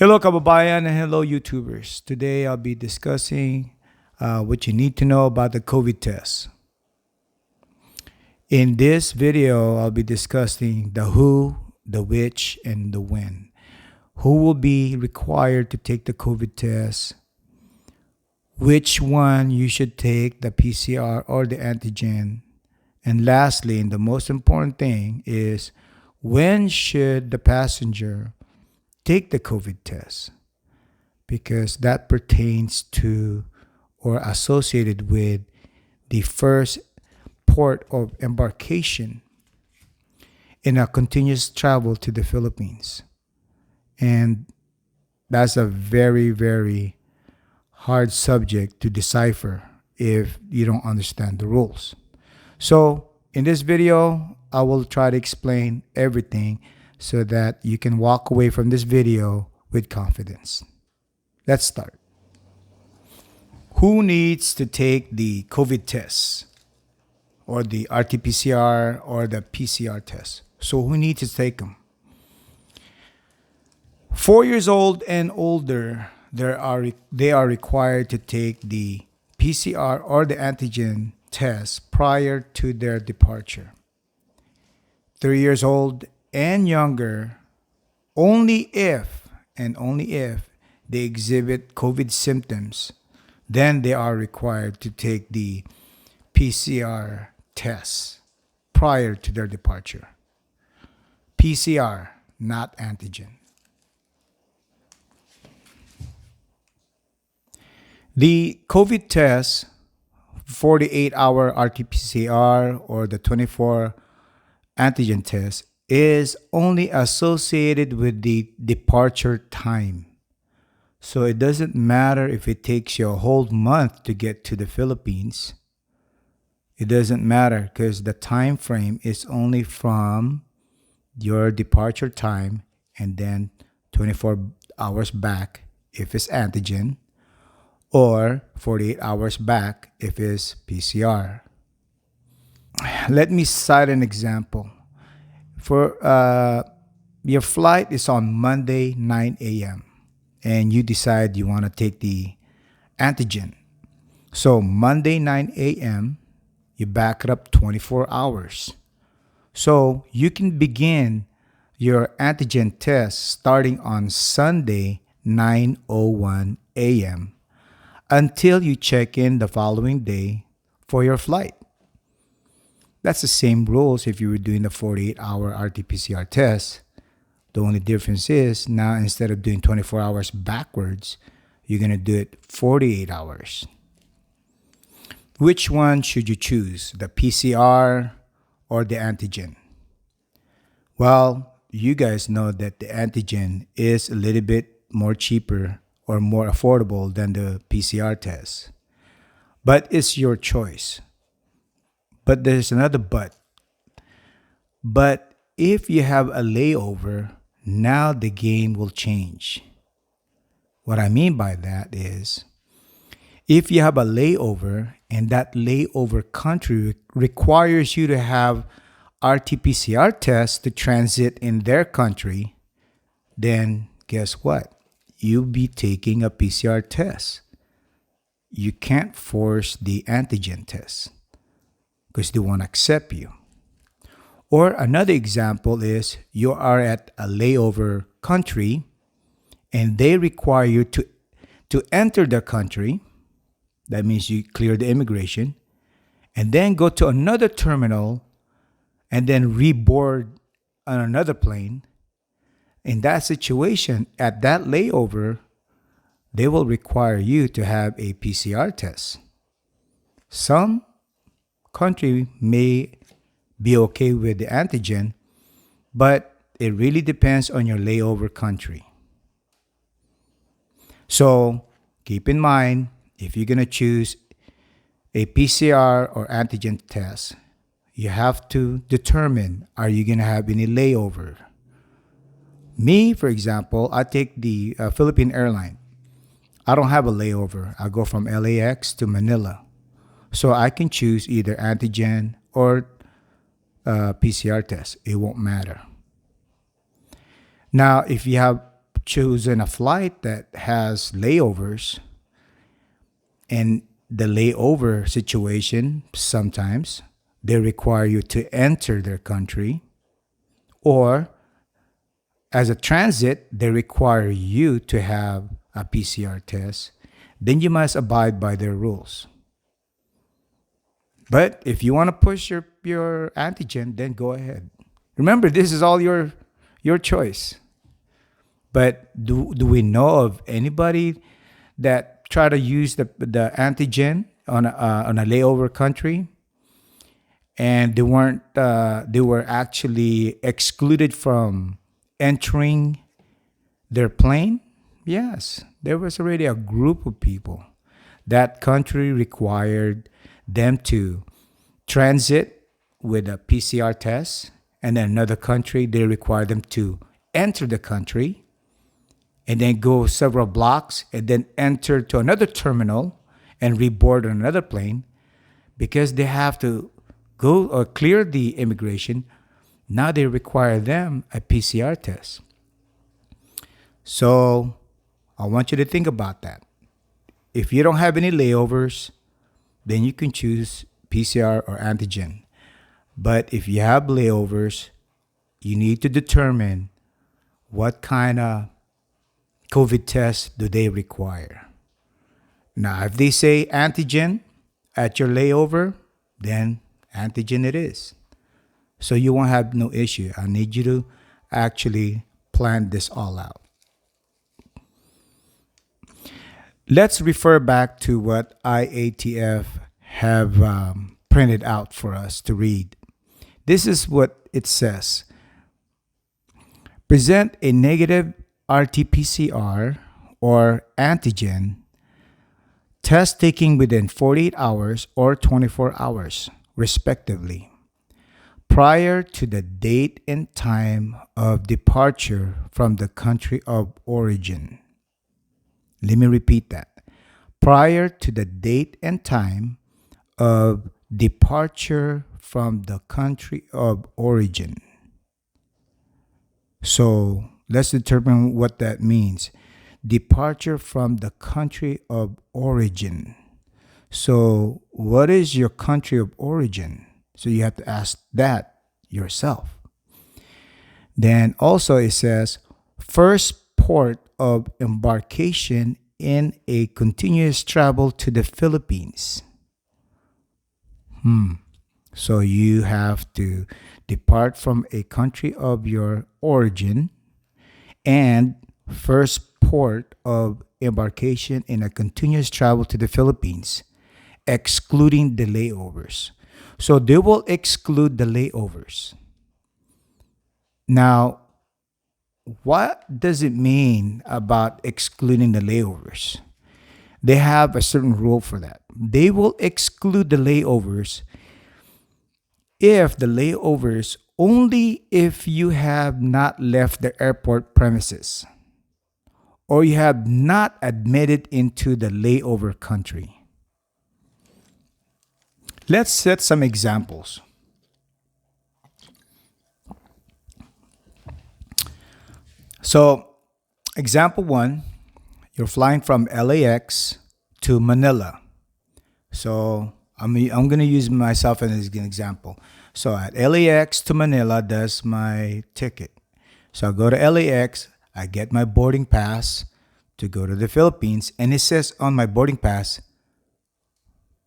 Hello kababayan and hello YouTubers. Today I'll be discussing what you need to know about the COVID test. In this video, I'll be discussing the who, the which, and the when. Who will be required to take the COVID test? Which one you should take, the PCR or the antigen? And lastly, and the most important thing is, when should the passenger take the COVID test? Because that pertains to or associated with the first port of embarkation in a continuous travel to the Philippines. And that's a very, very hard subject to decipher if you don't understand the rules. So in this video, I will try to explain everything so that you can walk away from this video with confidence. Let's start. Who needs to take the COVID test or the RT-PCR or the PCR test? So who needs to take them? 4 years old and older, they are required to take the PCR or the antigen test prior to their departure. 3 years old and younger, only if they exhibit COVID symptoms, then they are required to take the PCR test prior to their departure. PCR, not antigen. The COVID test, 48-hour RT-PCR or the 24 antigen test, is only associated with the departure time. So it doesn't matter if it takes you a whole month to get to the Philippines. It doesn't matter because the time frame is only from your departure time and then 24 hours back if it's antigen, or 48 hours back if it's PCR. Let me cite an example. For your flight is on Monday 9 a.m. and you decide you want to take the antigen. So Monday 9 a.m. you back it up 24 hours. So you can begin your antigen test starting on Sunday 9:01 a.m. until you check in the following day for your flight. That's the same rules if you were doing the 48-hour RT-PCR test. The only difference is now instead of doing 24 hours backwards, you're going to do it 48 hours. Which one should you choose, the PCR or the antigen? Well, you guys know that the antigen is a little bit more cheaper or more affordable than the PCR test. But it's your choice. But there's another but. But if you have a layover, now the game will change. What I mean by that is, if you have a layover and that layover country requires you to have RT-PCR tests to transit in their country, then guess what? You'll be taking a PCR test. You can't force the antigen test because they won't accept you. Or another example is you are at a layover country and they require you to enter the country. That means you clear the immigration and then go to another terminal and then reboard on another plane. In that situation, at that layover, they will require you to have a PCR test. Some country may be okay with the antigen, but it really depends on your layover country. So keep in mind, if you're going to choose a PCR or antigen test, you have to determine, are you going to have any layover? Me, for example, I take the Philippine airline. I don't have a layover. I go from LAX to Manila. So I can choose either antigen or PCR test. It won't matter. Now, if you have chosen a flight that has layovers, and the layover situation, sometimes they require you to enter their country, or as a transit, they require you to have a PCR test, then you must abide by their rules. But if you want to push your antigen, then go ahead. Remember, this is all your choice. But do we know of anybody that try to use the antigen on a layover country, and they were actually excluded from entering their plane? Yes, there was already a group of people. That country required them to transit with a PCR test, and then another country, they require them to enter the country and then go several blocks and then enter to another terminal and reboard on another plane, because they have to go or clear the immigration. Now they require them a PCR test. So I want you to think about that. If you don't have any layovers, then you can choose PCR or antigen. But if you have layovers, you need to determine what kind of COVID test do they require. Now, if they say antigen at your layover, then antigen it is. So you won't have no issue. I need you to actually plan this all out. Let's refer back to what IATF have printed out for us to read. This is what it says. Present a negative RT-PCR or antigen test taking within 48 hours or 24 hours, respectively, prior to the date and time of departure from the country of origin. Let me repeat that. Prior to the date and time of departure from the country of origin. So let's determine what that means. Departure from the country of origin. So what is your country of origin? So you have to ask that yourself. Then also it says, first port of embarkation in a continuous travel to the Philippines. So you have to depart from a country of your origin and first port of embarkation in a continuous travel to the Philippines, excluding the layovers. So they will exclude the layovers. Now, what does it mean about excluding the layovers? They have a certain rule for that. They will exclude the layovers only if you have not left the airport premises or you have not admitted into the layover country. Let's set some examples. So, example one, you're flying from LAX to Manila. So, I'm going to use myself as an example. So, at LAX to Manila, that's my ticket. So, I go to LAX, I get my boarding pass to go to the Philippines, and it says on my boarding pass,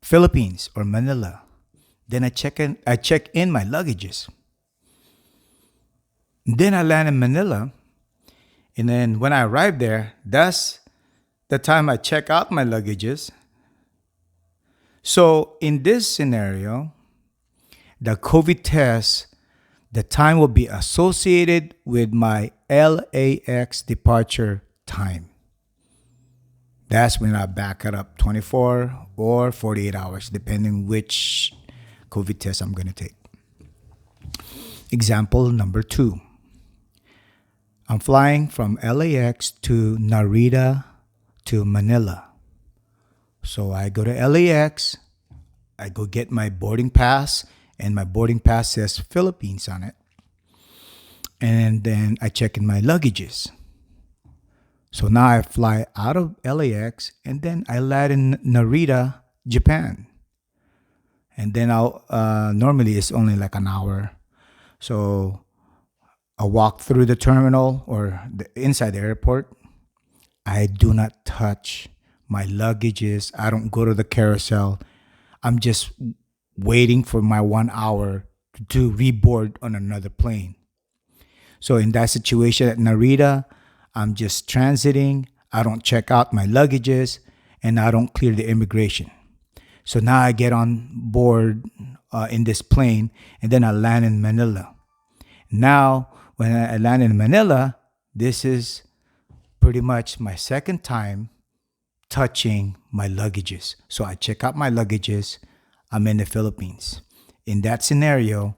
Philippines or Manila. Then I check in my luggages. Then I land in Manila. And then when I arrive there, that's the time I check out my luggages. So in this scenario, the COVID test, the time will be associated with my LAX departure time. That's when I back it up 24 or 48 hours, depending which COVID test I'm going to take. Example number 2. I'm flying from LAX to Narita to Manila. So I go to LAX, I go get my boarding pass, and my boarding pass says Philippines on it. And then I check in my luggages. So now I fly out of LAX and then I land in Narita, Japan. And then normally it's only like an hour. So I walk through the terminal or inside the airport. I do not touch my luggages. I don't go to the carousel. I'm just waiting for my 1 hour to reboard on another plane. So in that situation at Narita, I'm just transiting. I don't check out my luggages and I don't clear the immigration. So now I get on board in this plane and then I land in Manila. Now, when I land in Manila, this is pretty much my second time touching my luggages. So I check out my luggages. I'm in the Philippines. In that scenario,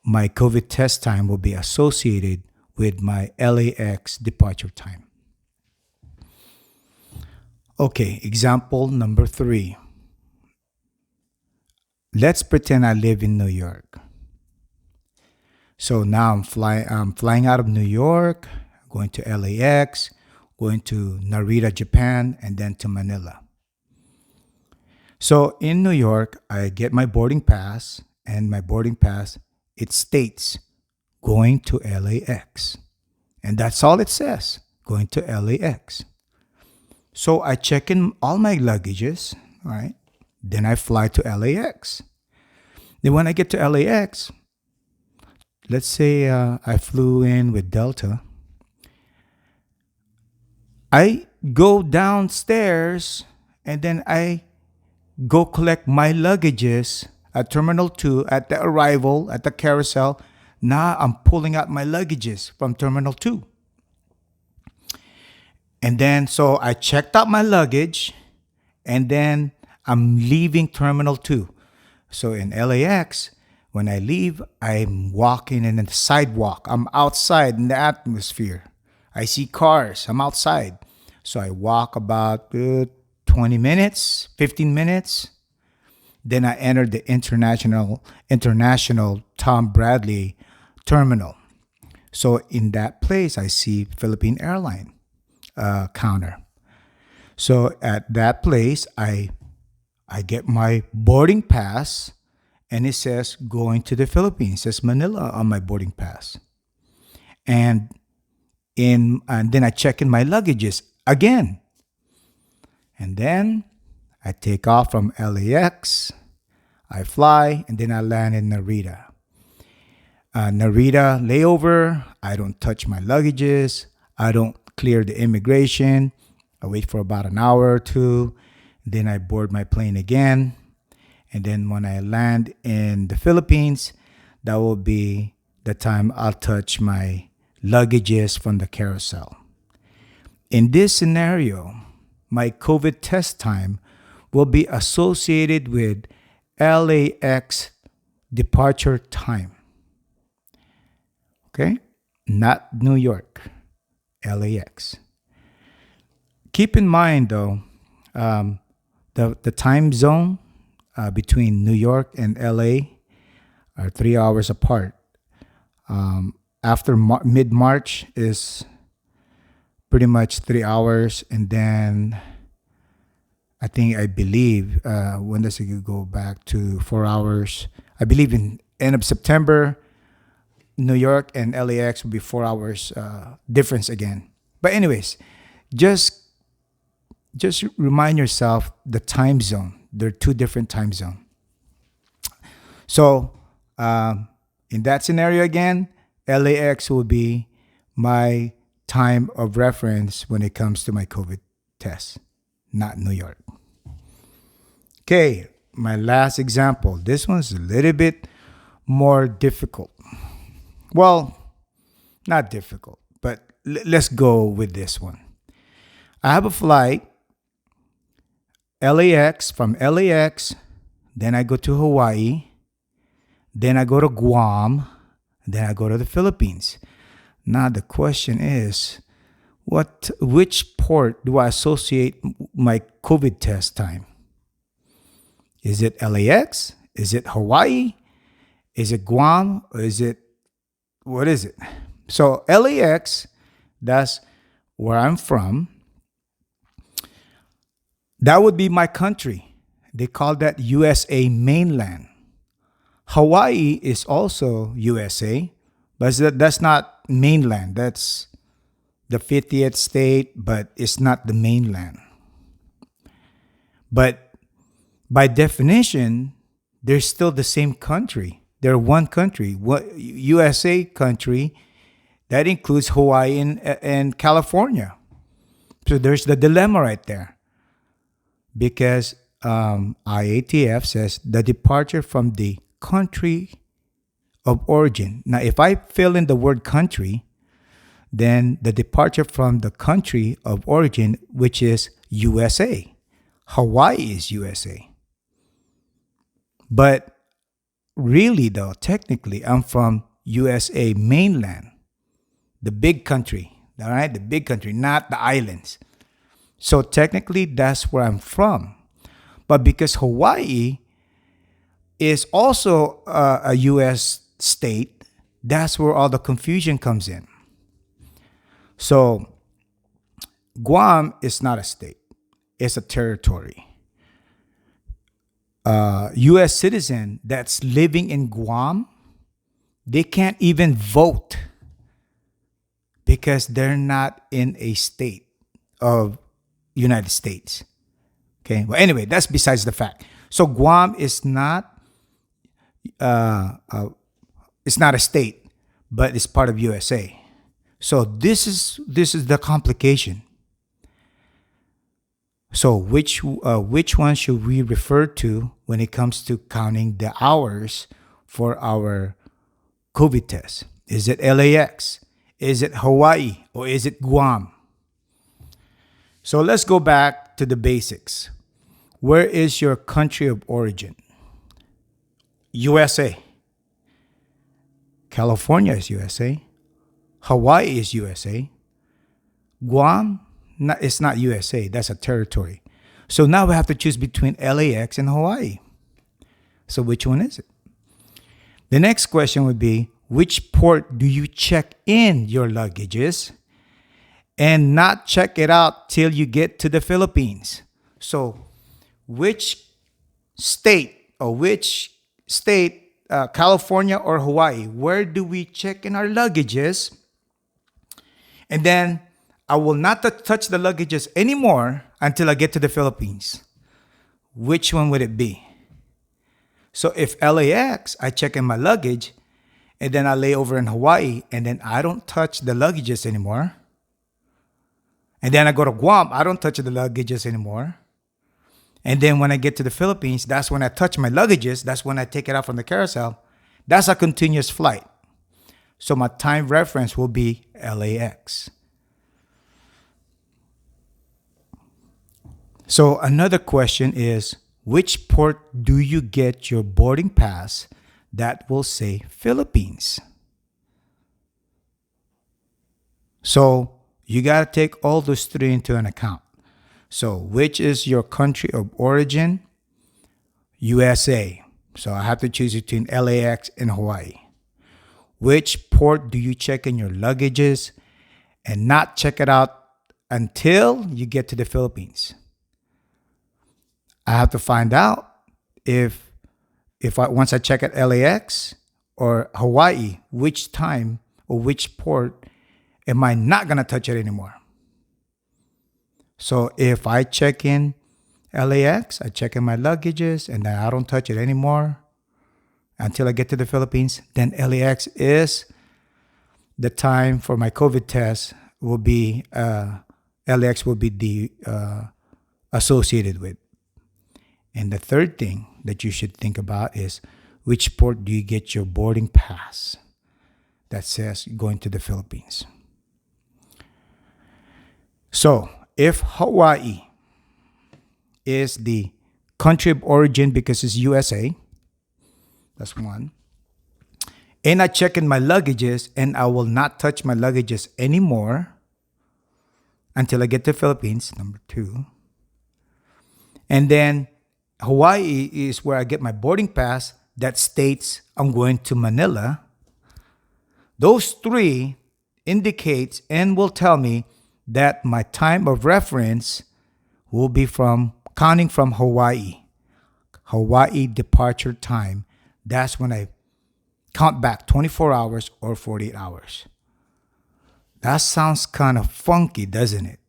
my COVID test time will be associated with my LAX departure time. Okay, example number 3. Let's pretend I live in New York. So now I'm flying out of New York, going to LAX, going to Narita, Japan, and then to Manila. So in New York, I get my boarding pass, and my boarding pass, it states going to LAX. And that's all it says, going to LAX. So I check in all my luggages, all right? Then I fly to LAX. Then when I get to LAX, let's say I flew in with Delta. I go downstairs and then I go collect my luggages at Terminal 2 at the arrival at the carousel. Now I'm pulling out my luggages from Terminal 2. And then so I checked out my luggage and then I'm leaving Terminal 2. So in LAX, when I leave, I'm walking in the sidewalk. I'm outside in the atmosphere. I see cars. I'm outside. So I walk about 20 minutes, 15 minutes. Then I enter the international Tom Bradley terminal. So in that place, I see Philippine Airline counter. So at that place, I get my boarding pass, and it says going to the Philippines. It says Manila on my boarding pass. And then I check in my luggages again. And then I take off from LAX, I fly, and then I land in Narita. Narita layover, I don't touch my luggages. I don't clear the immigration. I wait for about an hour or two. Then I board my plane again. And then when I land in the Philippines, that will be the time I'll touch my luggages from the carousel. In this scenario, my COVID test time will be associated with LAX departure time. Okay? Not New York, LAX. Keep in mind, though, the time zone between New York and LA are 3 hours apart. After mid-March is pretty much 3 hours, and then I believe, when does it go back to 4 hours? I believe in end of September, New York and LAX will be 4 hours difference again. But anyways, just remind yourself the time zone. There are 2 different time zones. So in that scenario again, LAX will be my time of reference when it comes to my COVID test, not New York. Okay, my last example. This one's a little bit more difficult. Well, not difficult, but let's go with this one. I have a flight, from LAX, then I go to Hawaii, then I go to Guam, then I go to the Philippines. Now the question is, which port do I associate my COVID test time? Is it LAX? Is it Hawaii? Is it Guam? Or what is it? So LAX, that's where I'm from, that would be my country. They call that USA mainland. Hawaii is also USA, but that's not mainland. That's the 50th state, but it's not the mainland. But by definition, they're still the same country. They're one country. What USA country that includes Hawaii and California. So there's the dilemma right there, because IATF says the departure from the country of origin. Now, if I fill in the word country, then the departure from the country of origin, which is USA. Hawaii is USA. But really, though, technically, I'm from USA mainland, the big country, all right? The big country, not the islands. So technically, that's where I'm from. But because Hawaii is also a U.S. state, that's where all the confusion comes in. So Guam is not a state. It's a territory. U.S. citizen that's living in Guam, they can't even vote because they're not in a state of United States. Okay. Well, anyway, that's besides the fact. So Guam is not it's not a state, but it's part of USA. So this is the complication. So which one should we refer to when it comes to counting the hours for our COVID test? Is it LAX? Is it Hawaii? Or is it Guam? So let's go back to the basics. Where is your country of origin? USA. California is USA. Hawaii is USA. Guam, it's not USA. That's a territory. So now we have to choose between LAX and Hawaii. So which one is it? The next question would be, which port do you check in your luggages and not check it out till you get to the Philippines? So which state, California or Hawaii, where do we check in our luggages? And then I will not touch the luggages anymore until I get to the Philippines. Which one would it be? So if LAX, I check in my luggage, and then I lay over in Hawaii, and then I don't touch the luggages anymore. And then I go to Guam, I don't touch the luggages anymore. And then when I get to the Philippines, that's when I touch my luggages. That's when I take it out from the carousel. That's a continuous flight. So my time reference will be LAX. So another question is, which port do you get your boarding pass that will say Philippines? So you got to take all those three into an account. So which is your country of origin? USA. So I have to choose between LAX and Hawaii. Which port do you check in your luggages and not check it out until you get to the Philippines? I have to find out if once I check at LAX or Hawaii, which time or which port am I not going to touch it anymore? So if I check in LAX, I check in my luggages, and then I don't touch it anymore until I get to the Philippines, then LAX is the time for my COVID test will be, LAX will be associated with. And the third thing that you should think about is, which port do you get your boarding pass that says going to the Philippines? So if Hawaii is the country of origin because it's USA, that's one. And I check in my luggages, and I will not touch my luggages anymore until I get to the Philippines, number two. And then Hawaii is where I get my boarding pass that states I'm going to Manila. Those three indicates and will tell me that my time of reference will be from counting from Hawaii. Hawaii departure time. That's when I count back 24 hours or 48 hours. That sounds kind of funky, doesn't it?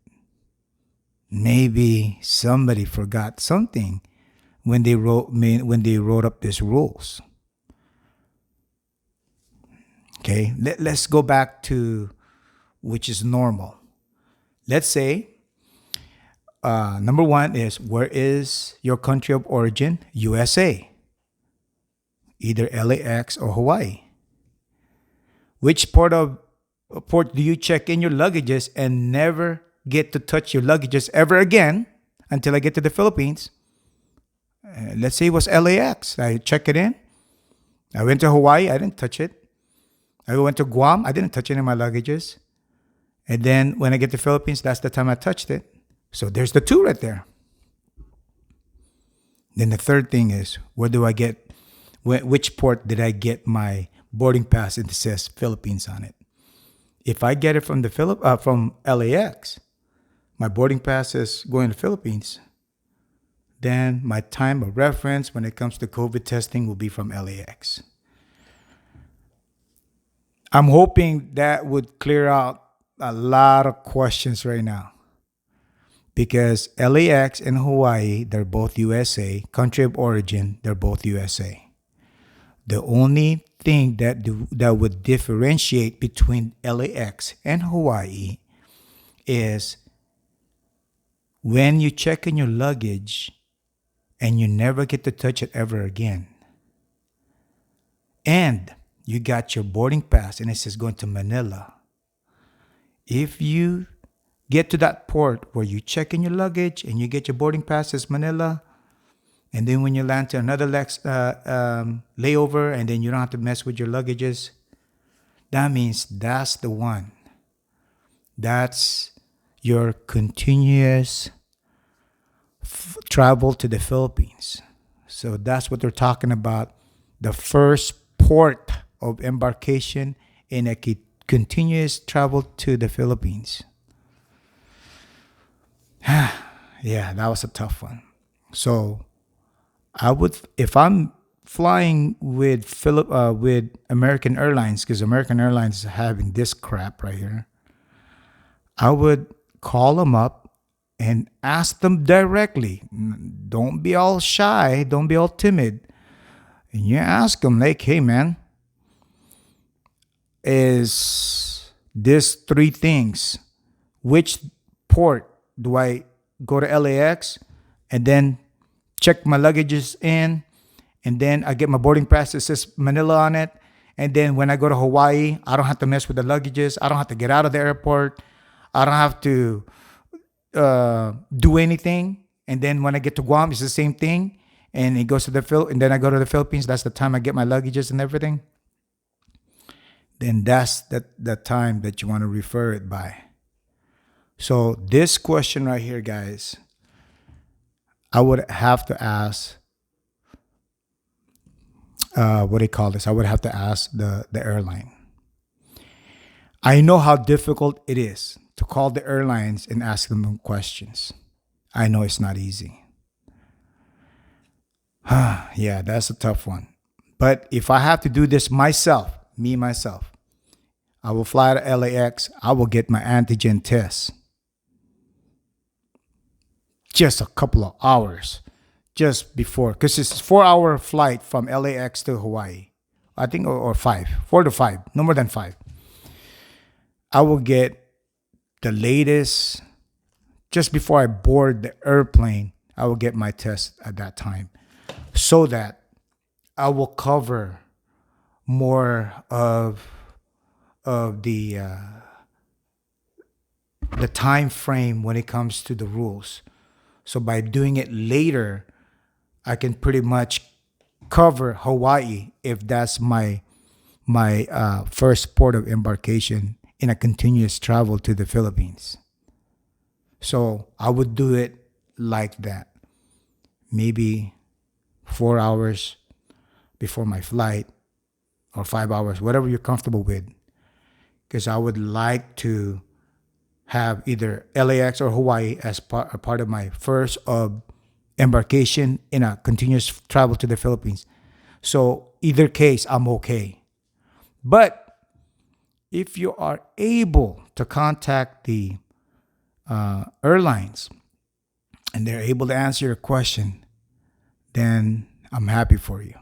Maybe somebody forgot something when they wrote up these rules. Okay, let's go back to which is normal. Let's say number one is, where is your country of origin? USA, either LAX or Hawaii. Which port do you check in your luggages and never get to touch your luggages ever again until I get to the Philippines? Let's say it was LAX. I check it in. I went to Hawaii. I didn't touch it. I went to Guam. I didn't touch any of my luggages. And then when I get to the Philippines, that's the time I touched it. So there's the two right there. Then the third thing is, which port did I get my boarding pass and it says Philippines on it? If I get it from from LAX, my boarding pass is going to the Philippines, then my time of reference when it comes to COVID testing will be from LAX. I'm hoping that would clear out a lot of questions right now. Because LAX and Hawaii, they're both USA. Country of origin, they're both USA. The only thing that would differentiate between LAX and Hawaii is when you check in your luggage and you never get to touch it ever again. And you got your boarding pass and it says going to Manila. If you get to that port where you check in your luggage and you get your boarding pass as Manila, and then when you land to another layover and then you don't have to mess with your luggages, that means that's the one. That's your continuous travel to the Philippines. So that's what they're talking about. The first port of embarkation in a continuous travel to the Philippines. Yeah, that was a tough one. So if I'm flying with American Airlines, because American Airlines is having this crap right here, I would call them up and ask them directly. Don't be all shy. Don't be all timid. And you ask them like, hey man, is this three things? Which port do I go to LAX and then check my luggages in, and then I get my boarding pass that says Manila on it, and then when I go to Hawaii, I don't have to mess with the luggages. I don't have to get out of the airport. I don't have to do anything. And then when I get to Guam, it's the same thing. And it goes to and then I go to the Philippines. That's the time I get my luggages and everything. Then that's the time that you want to refer it by. So this question right here, guys, I would have to ask, what do you call this? I would have to ask the airline. I know how difficult it is to call the airlines and ask them questions. I know it's not easy. Yeah, that's a tough one. But if I have to do this myself, I will fly to LAX. I will get my antigen test. Just a couple of hours just before, because it's a 4-hour flight from LAX to Hawaii. I think, or 4 to 5, no more than 5. I will get the latest, just before I board the airplane, I will get my test at that time so that I will cover more of the time frame when it comes to the rules. So by doing it later, I can pretty much cover Hawaii if that's my first port of embarkation in a continuous travel to the Philippines. So I would do it like that. Maybe 4 hours before my flight or 5 hours, whatever you're comfortable with. Because I would like to have either LAX or Hawaii as part of my first embarkation in a continuous travel to the Philippines. So either case, I'm okay. But if you are able to contact the airlines and they're able to answer your question, then I'm happy for you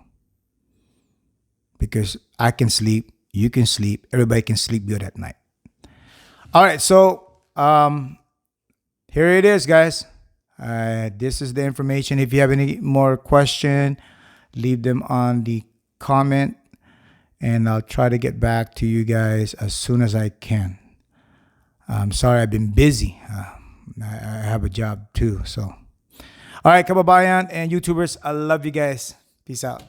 because I can sleep, you can sleep, everybody can sleep good at night. All right, so here it is, guys. This is the information. If you have any more question, leave them on the comment, and I'll try to get back to you guys as soon as I can. I'm sorry, I've been busy. I have a job too. So, all right, kababayan and YouTubers, I love you guys. Peace out.